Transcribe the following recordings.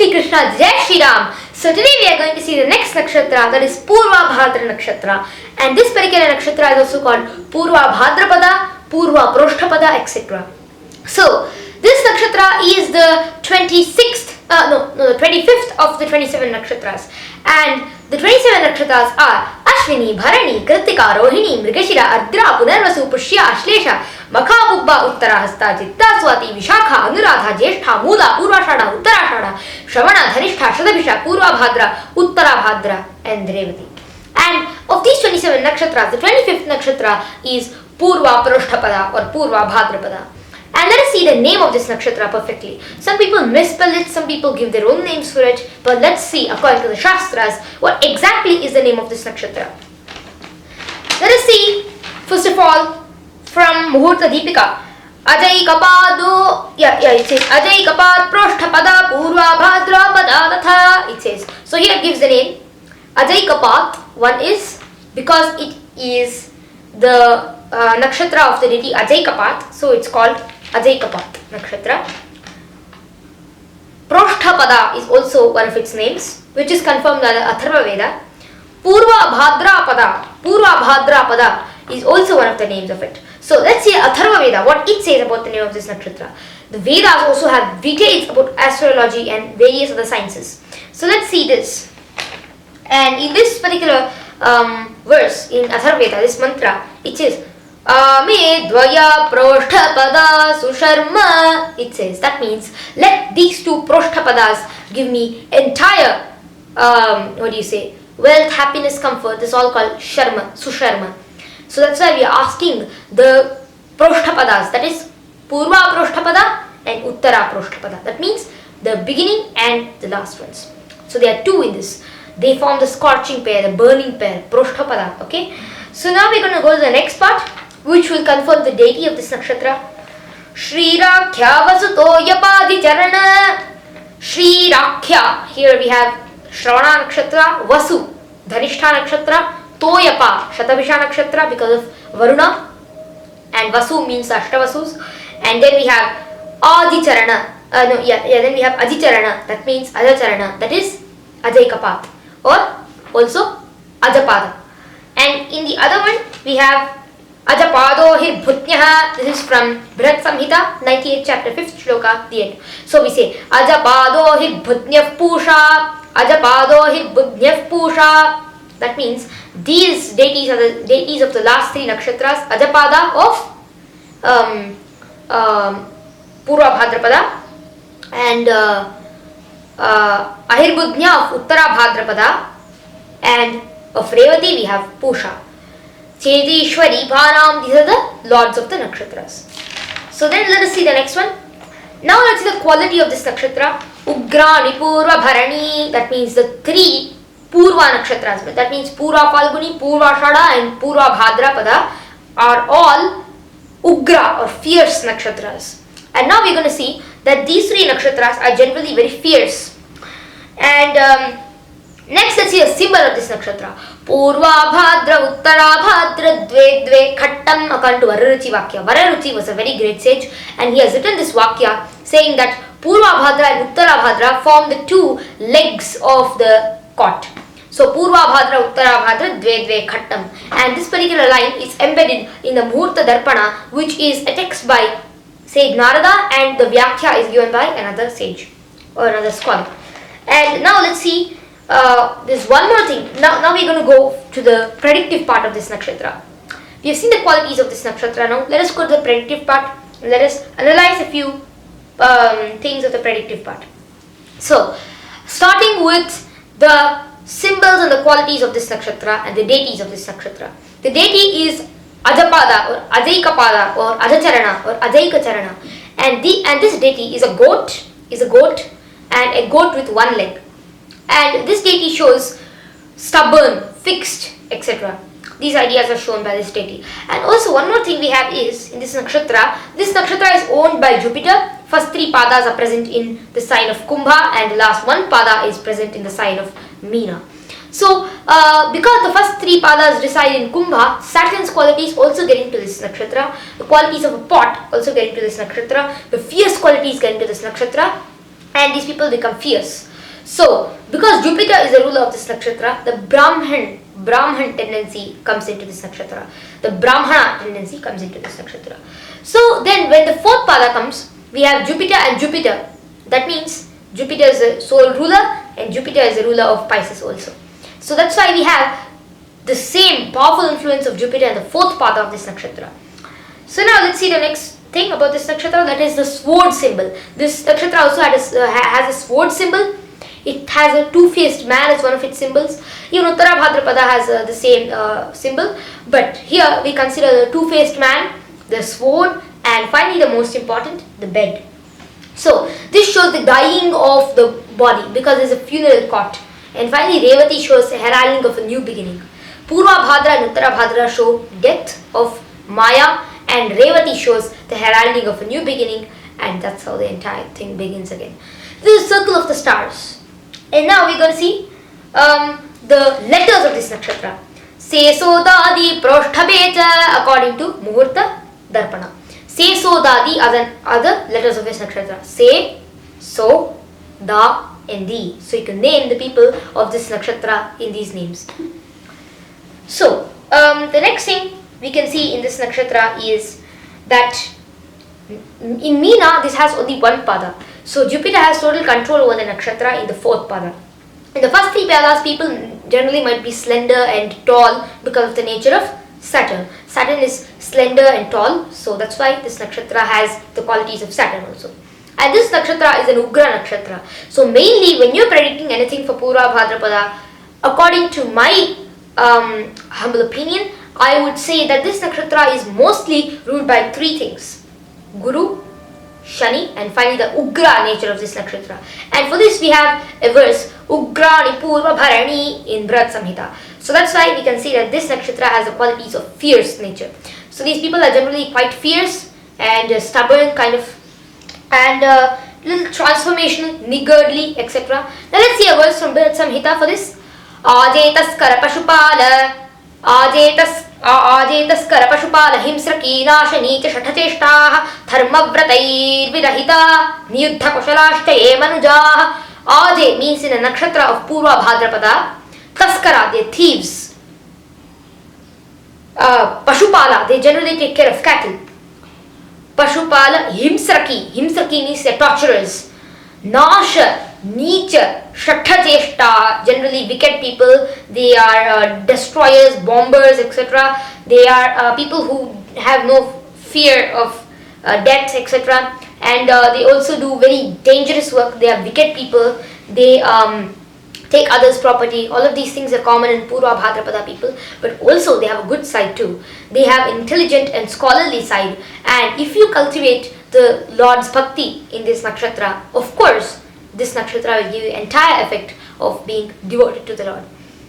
Shri Krishna, Jai Shri Ram. So today we are going to see the next nakshatra, that is Purva Bhadra nakshatra. And this particular nakshatra is also called Purva Bhadrapada, Purva Prashtapada, etc. So this nakshatra is the 25th of the 27 nakshatras. And the 27 nakshatras are Ashwini, Bharani, Kritika, Rohini, Mrigashira, Ardra, Punarvasu, Pushya, Ashlesha, Makha, Pubba, Uttara, Hasta, Chitta, Swati, Vishakha, Anuradha, Jeshtha, Mula, Purvashada, Uttarashada, Shravana, Dhanishta, Shadabhisha, Purva Bhadra, Uttara Bhadra, and Revati. And of these 27 nakshatras, the 25th nakshatra is Purva Prashtapada or Purva Bhadrapada. And let us see the name of this nakshatra perfectly. Some people misspell it, some people give their own names for it, but let's see according to the Shastras what exactly is the name of this nakshatra. Let us see first of all from Muhurta Deepika. Ajay Kapado, it says Ajay Kapad Prashtapada Purva Bhadrapada Tatha, it says. So here it gives the name Ajay Kapat. One is because it is the nakshatra of the deity Ajay Kapat, so it's called Ajay Kapat nakshatra. Prashtapada is also one of its names, which is confirmed by the Atharva Veda. Purva Bhadrapada is also one of the names of it. So let's see Atharva Veda, what it says about the name of this nakshatra. The Vedas also have details about astrology and various other sciences. So let's see this. And in this particular verse in Atharva Veda, this mantra, it says Ame dvaya prashtapada susharma. It says, that means let these two prashtapadas give me entire wealth, happiness, comfort. This is all called sharma, susharma. So that's why we are asking the prashtapadas, that is Purva Prashtapada and Uttara Prashtapada. That means the beginning and the last ones. So there are two in this. They form the scorching pair, the burning pair, Prashtapada. Okay. So now we're going to go to the next part, which will confirm the deity of this nakshatra. Shri Rakhya Vasuto Yapadi Charana. Shri Rakhya. Here we have Shravana nakshatra, Vasu, Dhanishta nakshatra, Toyapa, Shatabhisha nakshatra because of Varuna, and Vasu means Ashtavasus. And then we have Adicharana. Then we have Adicharana, that means Adacharana, that is Ajay Kapat, or also Ajapada. And in the other one we have Ajapado Hirbhutnyaha. This is from Brihat Samhita, 98th chapter, 5th shloka, the end. So we say Ajapado Hirbhutnyav Pusha, Ajapado Hirbhutnyav Pusha. That means these deities are the deities of the last three nakshatras. Ajapada of Purva Bhadrapada, and Ahirbhudnya of Uttara Bhadrapada, and of Revati we have Pusha. Chetishwari, Bhanam, these are the lords of the nakshatras. So then let us see the next one. Now let's see the quality of this nakshatra. Ugrani, Purva Bharani, that means the three Purva nakshatras. That means Purva Falguni, Purva Shada and Purva Bhadrapada are all Ugra or fierce nakshatras. And now we're going to see that these three nakshatras are generally very fierce. And next let's see a symbol of this nakshatra. Purva Bhadra Uttara Bhadra Dve Dve Khattam, according to Vararuchi Vakya. Vararuchi was a very great sage, and he has written this Vakya saying that Purva Bhadra and Uttara Bhadra form the two legs of the cot. So Purva Bhadra Uttara Bhadra Dve Dve Khattam. And this particular line is embedded in the Muhurta Darpana, which is a text by sage Narada, and the Vyakya is given by another sage or another scholar. And now let's see there's one more thing. Now we're going to go to the predictive part of this nakshatra. We have seen the qualities of this nakshatra. Now let us go to the predictive part. Let us analyze a few things of the predictive part. So starting with the symbols and the qualities of this nakshatra and the deities of this nakshatra. The deity is Ajapada or Ajaikapada or Ajacharana or Ajaikacharana, and this deity is a goat, and a goat with one leg. And this deity shows stubborn, fixed, etc. These ideas are shown by this deity. And also one more thing we have is in this nakshatra is owned by Jupiter. First three padas are present in the sign of Kumbha, and the last one pada is present in the sign of Meena. So because the first three padas reside in Kumbha, Saturn's qualities also get into this nakshatra. The qualities of a pot also get into this nakshatra. The fierce qualities get into this nakshatra, and these people become fierce. So, because Jupiter is the ruler of this nakshatra, the Brahman tendency comes into this nakshatra. The Brahmana tendency comes into this nakshatra. So, then when the fourth pada comes, we have Jupiter and Jupiter. That means Jupiter is the sole ruler and Jupiter is the ruler of Pisces also. So, that's why we have the same powerful influence of Jupiter and the fourth pada of this nakshatra. So, now let's see the next thing about this nakshatra, that is the sword symbol. This nakshatra also has a sword symbol. It has a two-faced man as one of its symbols. Even Uttara Bhadrapada has the same symbol. But here we consider the two-faced man, the sword, and finally the most important, the bed. So this shows the dying of the body because there is a funeral cot. And finally Revati shows the heralding of a new beginning. Purva Bhadra and Uttara Bhadra show death of Maya, and Revati shows the heralding of a new beginning, and that's how the entire thing begins again. This is the circle of the stars. And now we're going to see the letters of this nakshatra. Se Sodadi Proshtabheja according to Muhurta Darpana. Se Sodadi are the letters of this nakshatra. Se, So, Da and Di. So you can name the people of this nakshatra in these names. So the next thing we can see in this nakshatra is that in Meena this has only one pada. So Jupiter has total control over the nakshatra in the fourth pada. In the first three padas, people generally might be slender and tall because of the nature of Saturn. Saturn is slender and tall, so that's why this nakshatra has the qualities of Saturn also. And this nakshatra is an Ugra nakshatra. So mainly when you're predicting anything for Purva Bhadrapada, according to my humble opinion, I would say that this nakshatra is mostly ruled by three things: Guru, Shani, and finally the Ugra nature of this nakshatra. And for this we have a verse, Ugrani Purva Bharani in Bharat Samhita. So that's why we can see that this nakshatra has the qualities of fierce nature. So these people are generally quite fierce and stubborn kind of, and little transformational, niggardly, etc. Now let's see a verse from Bharat Samhita for this. Ajetaskara Pashupala Ajetaskara Pashupala Himsraki Nashani Cha Shatacheshtaha Dharmavratayir Virahita Niyuddha Kushalashtaye Manujaha. Aje means in a nakshatra of Purva Bhadrapada. Taskara, they are thieves. Pashupala, they generally take care of cattle. Pashupala, Himsraki means they are torturers. Nasha, Neecha, Shatacheshta, generally wicked people. They are destroyers, bombers, etc. They are people who have no fear of death, etc. And they also do very dangerous work. They are wicked people. They take others' property. All of these things are common in Purva Bhadrapada people. But also they have a good side too. They have intelligent and scholarly side. And if you cultivate the Lord's Bhakti in this nakshatra, of course, this nakshatra will give you entire effect of being devoted to the Lord.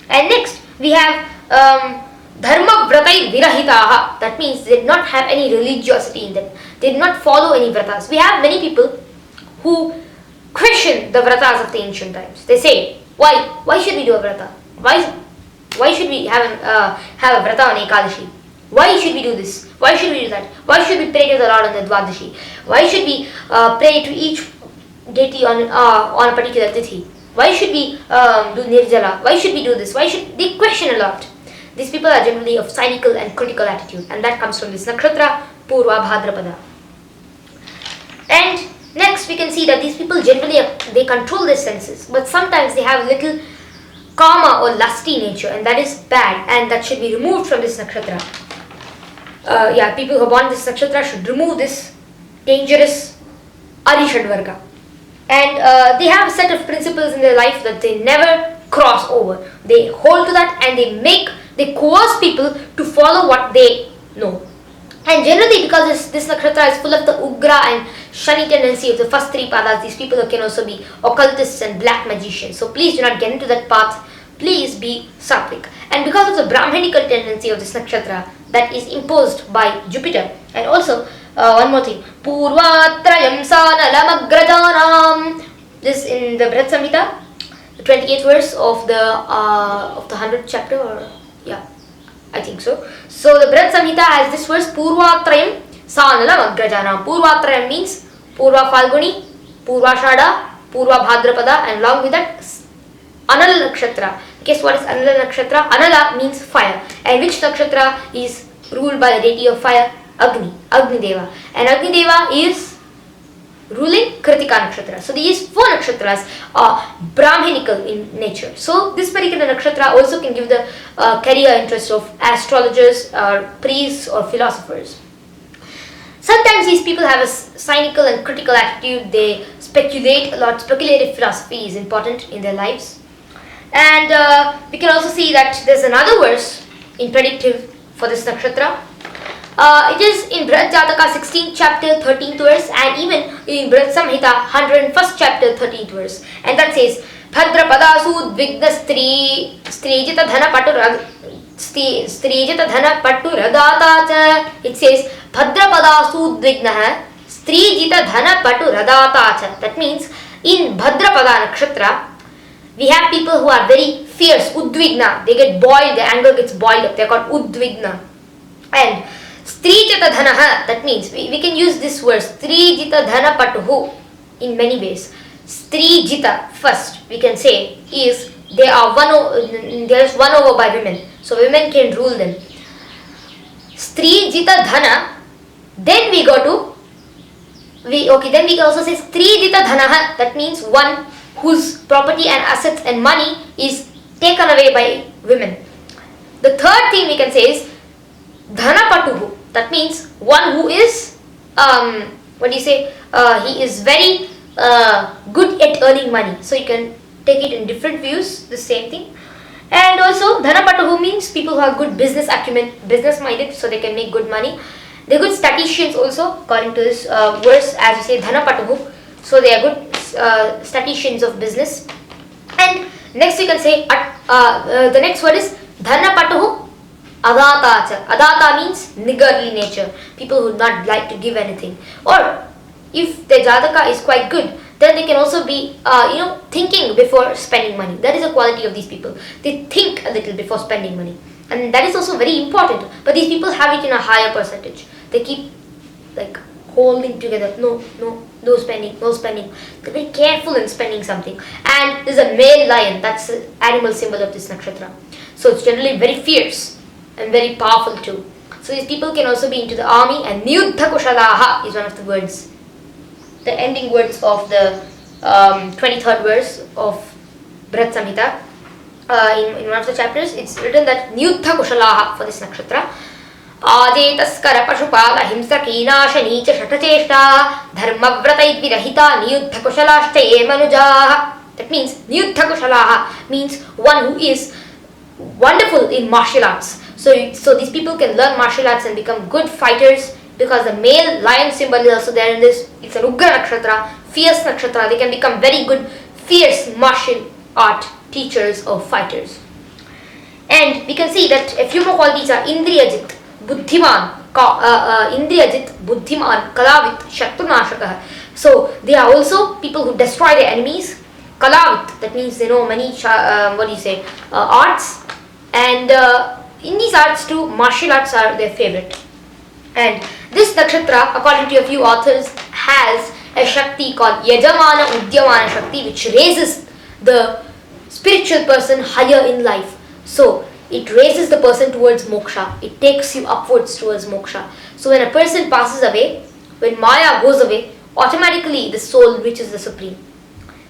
And next we have Dharma Vratai Virahitaha. That means they did not have any religiosity in them. They did not follow any vratas. We have many people who question the vratas of the ancient times. They say, why should we do a vrata? Why should we have a vrata on Ekadashi? Why should we do this? Why should we do that? Why should we pray to the Lord on the Dwadashi? Why should we pray to each deity on a particular tithi? Why should we do Nirjala? Why should we do this? Why should they question a lot? These people are generally of cynical and critical attitude, and that comes from this nakshatra Purva Bhadrapada. And next we can see that these people generally they control their senses, but sometimes they have little kama or lusty nature, and that is bad, and that should be removed from this nakshatra. People who are born in this nakshatra should remove this dangerous Arishadvarga. And they have a set of principles in their life that they never cross over. They hold to that, and they coerce people to follow what they know. And generally, because this nakshatra is full of the Ugra and Shani tendency of the first three padas, these people can also be occultists and black magicians. So please do not get into that path. Please be sattvic. And because of the Brahmanical tendency of this nakshatra that is imposed by Jupiter, and also one more thing, Purvatrayam Sanalamagrajanam. This in the Bharat Samhita, the 28th verse of the 100th chapter, or I think so. So the Bharat Samhita has this verse, Purvatrayam Sanalamagrajanam. Purvatrayam means Purva Falguni, Purva Shada, Purva Bhadrapada, and along with that Anala nakshatra. Guess what is Anala nakshatra? Anala means fire, and which nakshatra is ruled by the deity of fire? Agni Deva, and Agni Deva is ruling Kritika nakshatra. So these four nakshatras are Brahminical in nature. So this particular nakshatra also can give the career interest of astrologers, priests, or philosophers. Sometimes these people have a cynical and critical attitude. They speculate a lot. Speculative philosophy is important in their lives. And we can also see that there's another verse in predictive for this nakshatra. It is in Brihad Jataka 16th chapter 13th verse, and even in Brihad Samhita 101st chapter 13th verse, and that says Bhadrapadasu Dvigna Strijita Dhana Pattu Radata. It says Bhadrapadasu Dvigna Strijita Dhana Pattu Radata. That means in Bhadrapada nakshatra we have people who are very fierce, Udvigna. They get boiled, their anger gets boiled up. They are called Udvigna. And Strijita Dhanaha, that means we can use this word Strijita Dhana Patuhu in many ways. Strijita, first we can say, is they are there is won over by women. So women can rule them. Strijita Dhana, then we go to, then we can also say Strijita Dhanaha, that means one whose property and assets and money is taken away by women. The third thing we can say is Dhanapatuhu, that means one who is, he is very good at earning money. So you can take it in different views, the same thing. And also Dhanapatuhu means people who have good business acumen, business minded, so they can make good money. They are good statisticians also, according to this verse, as we say Dhanapatuhu. So they are good statisticians of business. And next you can say, the next word is Dhanapatuhu Adata. Adata means niggardly nature, people who do not like to give anything. Or if their Jataka is quite good, then they can also be thinking before spending money. That is a quality of these people. They think a little before spending money, and that is also very important. But these people have it in a higher percentage. They keep holding together, no spending. They're very careful in spending something. And there's a male lion, that's the animal symbol of this nakshatra. So it's generally very fierce and very powerful too. So these people can also be into the army. And Niyuddha Kushalaha is one of the words, the ending words of the 23rd verse of Brihad Samhita. In one of the chapters, it's written that Niyuddha Kushalaha for this nakshatra. Ajetaskara Pashupala Himsakinaasha Neecha Shatacheshta Dharmavratay Virahita Niyuddha Kushalashtaye Manujaha. That means Niyuddha Kushalaha means one who is wonderful in martial arts. So these people can learn martial arts and become good fighters, because the male lion symbol is also there in this. It's an Ugra nakshatra, fierce nakshatra. They can become very good, fierce martial art teachers or fighters. And we can see that a few more qualities are Indriyajit, Buddhiman, Indriyajit, Buddhiman, Kalavit, Shatrunashakah. So they are also people who destroy their enemies. Kalavit, that means they know many arts, and in these arts too, martial arts are their favorite. And this nakshatra, according to a few authors, has a Shakti called Yajamana Udyamana Shakti, which raises the spiritual person higher in life. So it raises the person towards moksha. It takes you upwards towards moksha. So when a person passes away, when Maya goes away, automatically the soul reaches the Supreme.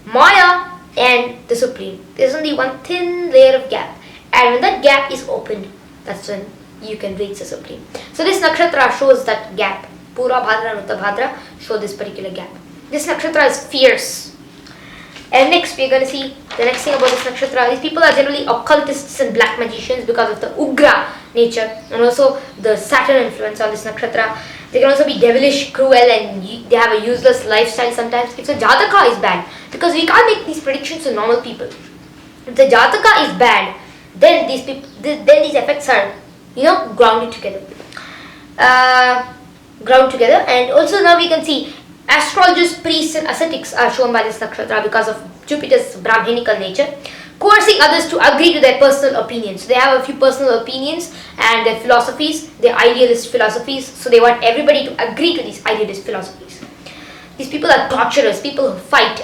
Maya and the Supreme, there's only one thin layer of gap. And when that gap is opened, that's when you can reach the Supreme. So this nakshatra shows that gap. Purva Bhadra and Uttara Bhadra show this particular gap. This nakshatra is fierce. And next we are going to see the next thing about this nakshatra. These people are generally occultists and black magicians because of the Ugra nature and also the Saturn influence on this nakshatra. They can also be devilish, cruel, and they have a useless lifestyle sometimes. If the Jataka is bad, because we can't make these predictions to normal people. If the Jataka is bad, then these effects are grounded together. And also now we can see astrologers, priests and ascetics are shown by this nakshatra because of Jupiter's Brahminical nature, coercing others to agree to their personal opinions. So they have a few personal opinions and their philosophies, their idealist philosophies, so they want everybody to agree to these idealist philosophies. These people are torturers, people who fight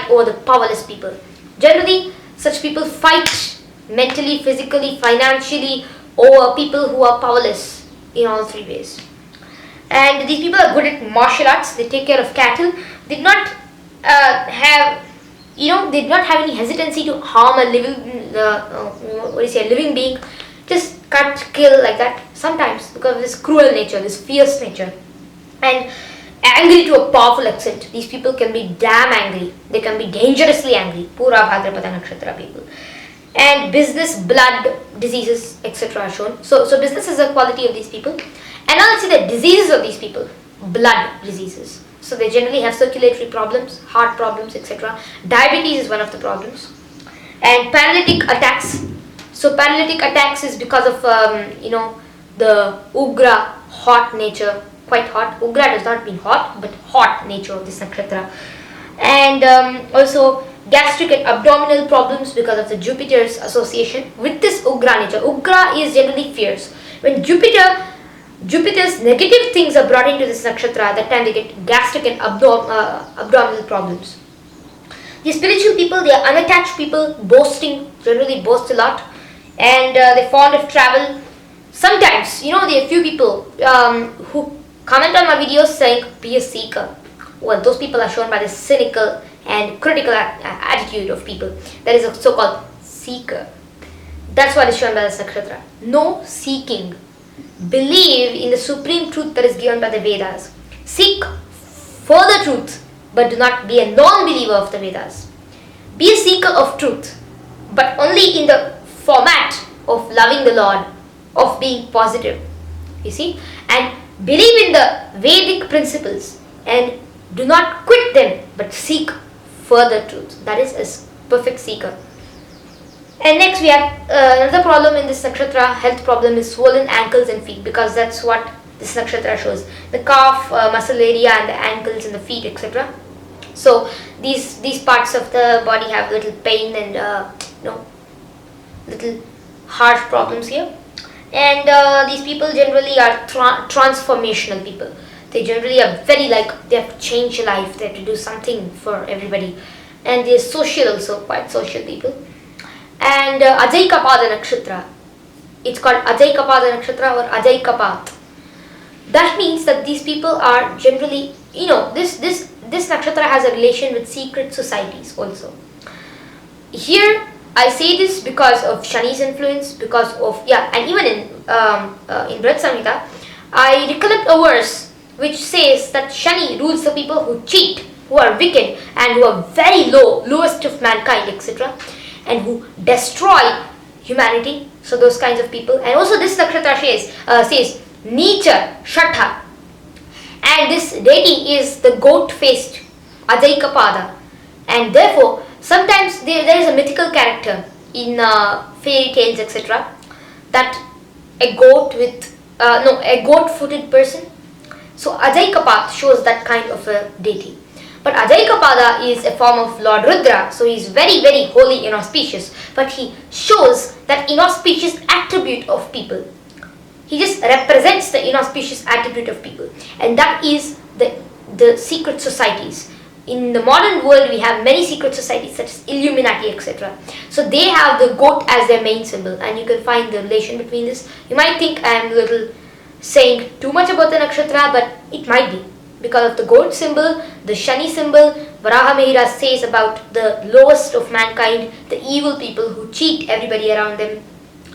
over the powerless people. Generally, such people fight mentally, physically, financially over people who are powerless in all three ways. And these people are good at martial arts. They take care of cattle. They did not they did not have any hesitancy to harm a living being. Just cut, kill like that. Sometimes because of this cruel nature, this fierce nature, and angry to a powerful extent. These people can be damn angry. They can be dangerously angry. Purva Bhadrapada nakshatra people. And business, blood, diseases, etc. are shown. So business is a quality of these people. And now let's see the diseases of these people. Blood diseases. So they generally have circulatory problems, heart problems, etc. Diabetes is one of the problems. And paralytic attacks. So paralytic attacks is because of the ugra, hot nature, quite hot. Ugra does not mean hot, but hot nature of this nakshatra. And also gastric and abdominal problems because of the Jupiter's association with this ugra nature. Ugra is generally fierce. When Jupiter's negative things are brought into this nakshatra, that time they get gastric and abdominal problems. The spiritual people, they are unattached people, generally boast a lot, and they're fond of travel. Sometimes, there are a few people who comment on my videos saying, be a seeker. Well, those people are shown by the cynical and critical attitude of people. That is a so-called seeker. That's what is shown by the nakshatra. No seeking. Believe in the supreme truth that is given by the Vedas. Seek further truth, but do not be a non-believer of the Vedas. Be a seeker of truth, but only in the format of loving the Lord, of being positive. You see? And believe in the Vedic principles and do not quit them, but seek further truth. That is a perfect seeker. And next we have another problem in this nakshatra, health problem, is swollen ankles and feet, because that's what this nakshatra shows. The calf muscle area and the ankles and the feet, etc. So these parts of the body have little pain and little harsh problems here. And these people generally are transformational people. They generally are very they have to change life, they have to do something for everybody. And they're social also, quite social people. And Ajaikapada nakshatra, it's called Ajaikapada nakshatra or Ajaikapat. That means that these people are generally, this nakshatra has a relation with secret societies also. Here I say this because of Shani's influence, because of, and even in Brhat Samhita, I recollect a verse which says that Shani rules the people who cheat, who are wicked, and who are very lowest of mankind, etc., and who destroy humanity. So those kinds of people. And also this nakshatra says Nicha Shatha, and this deity is the goat-faced Ajaikapada, and therefore sometimes there is a mythical character in fairy tales, etc., that a goat-footed person. So Ajaikapat shows that kind of a deity. But Ajaikapada is a form of Lord Rudra, so he is very, very holy, inauspicious. But he shows that inauspicious attribute of people. He just represents the inauspicious attribute of people. And that is the secret societies. In the modern world, we have many secret societies such as Illuminati, etc. So they have the goat as their main symbol, and you can find the relation between this. You might think I am saying too much about the nakshatra, but it might be. Because of the goat symbol, the Shani symbol, Varaha Mihira says about the lowest of mankind, the evil people who cheat everybody around them,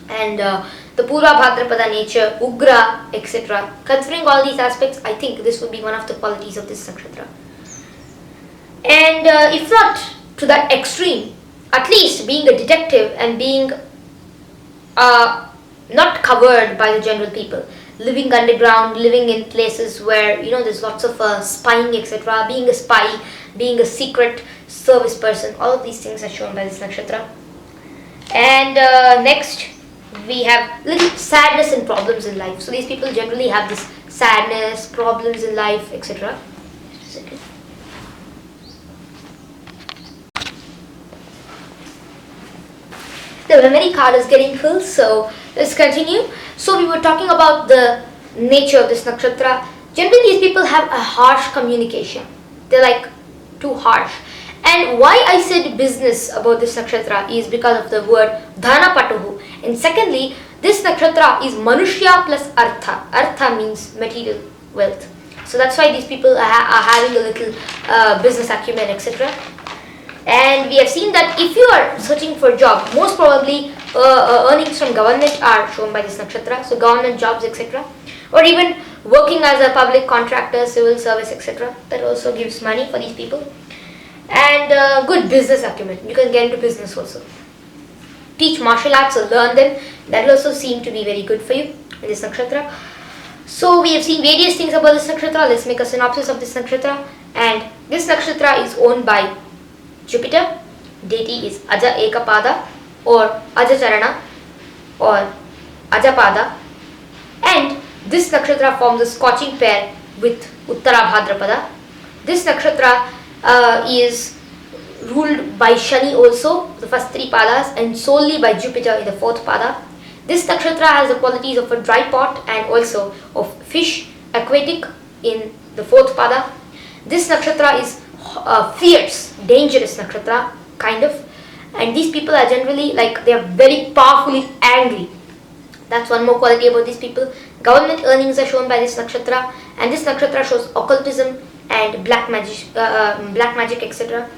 and the Purva Bhadrapada nature, Ugra, etc. Considering all these aspects, I think this would be one of the qualities of this nakshatra. And if not to that extreme, at least being a detective and being not covered by the general people, living underground, living in places where there's lots of spying, etc., being a spy, being a secret service person, all of these things are shown by this nakshatra. And next we have little sadness and problems in life. So these people generally have this sadness, problems in life, etc. Just a second. The memory card is getting full, so let's continue. So we were talking about the nature of this nakshatra. Generally these people have a harsh communication. They're like too harsh. And why I said business about this nakshatra is because of the word dhanapatuhu. And secondly, this nakshatra is manushya plus artha. Artha means material wealth. So that's why these people are having a little business acumen, etc. And we have seen that if you are searching for a job, most probably earnings from government are shown by this nakshatra. So government jobs, etc. Or even working as a public contractor, civil service, etc. That also gives money for these people. And good business acumen. You can get into business also. Teach martial arts or learn them. That will also seem to be very good for you in this nakshatra. So we have seen various things about this nakshatra. Let's make a synopsis of this nakshatra. And this nakshatra is owned by Jupiter. Deity is Aja Ekapada or Aja Charana or Ajapada. And this nakshatra forms a scorching pair with Uttara Bhadrapada. This nakshatra is ruled by Shani also, the first 3 padas, and solely by Jupiter in the 4th pada. This nakshatra has the qualities of a dry pot and also of fish, aquatic in the 4th pada. This nakshatra is fierce, dangerous nakshatra, kind of. And these people are generally like, they are very powerfully angry. That's one more quality about these people. Government earnings are shown by this nakshatra, and this nakshatra shows occultism and black magic, etc.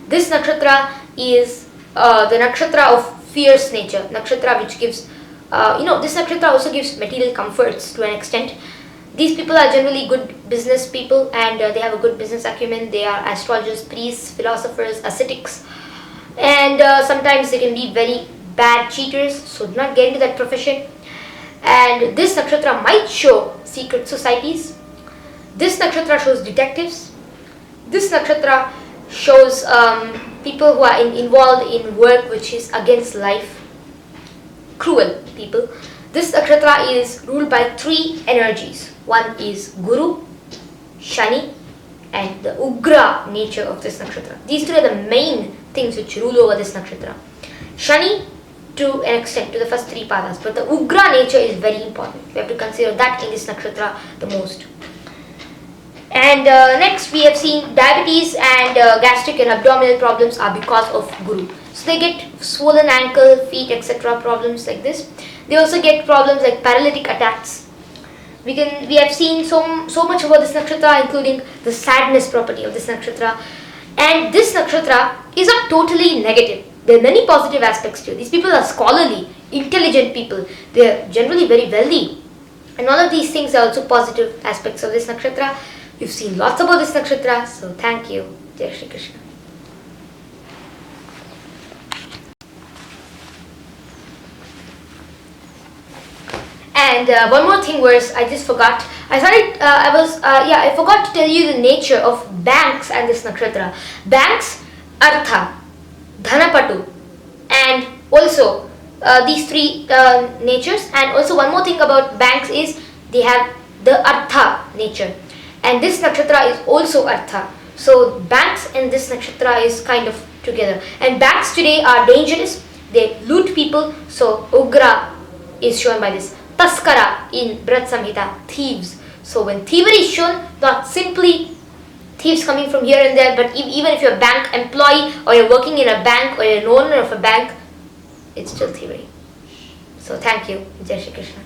This nakshatra is the nakshatra of fierce nature, nakshatra which gives, this nakshatra also gives material comforts to an extent. These people are generally good business people, and they have a good business acumen. They are astrologers, priests, philosophers, ascetics, and sometimes they can be very bad cheaters, so do not get into that profession. And this nakshatra might show secret societies. This nakshatra shows detectives. This nakshatra shows people who are involved in work which is against life. Cruel people. This nakshatra is ruled by 3 energies. One is Guru, Shani, and the Ugra nature of this nakshatra. These 3 are the main things which rule over this nakshatra. Shani to an extent, to the first 3 padas, but the Ugra nature is very important. We have to consider that in this nakshatra the most. And next we have seen diabetes and gastric and abdominal problems are because of Guru. So they get swollen ankle, feet, etc. problems like this. They also get problems like paralytic attacks. We have seen so much about this nakshatra, including the sadness property of this nakshatra. And this nakshatra is not totally negative. There are many positive aspects to it. These people are scholarly, intelligent people. They are generally very wealthy. And all of these things are also positive aspects of this nakshatra. You've seen lots about this nakshatra, so thank you. Jai Shri Krishna. And one more thing was, I just forgot. I forgot to tell you the nature of banks and this nakshatra. Banks, Artha, Dhanapatu, and also these 3 natures. And also one more thing about banks is they have the Artha nature. And this nakshatra is also Artha. So banks and this nakshatra is kind of together. And banks today are dangerous. They loot people. So Ugra is shown by this. Taskara in Braj Samhita, thieves. So when thievery is shown, not simply thieves coming from here and there, but even if you're a bank employee or you're working in a bank or you're an owner of a bank, it's still thievery. So thank you. Jai Shri Krishna.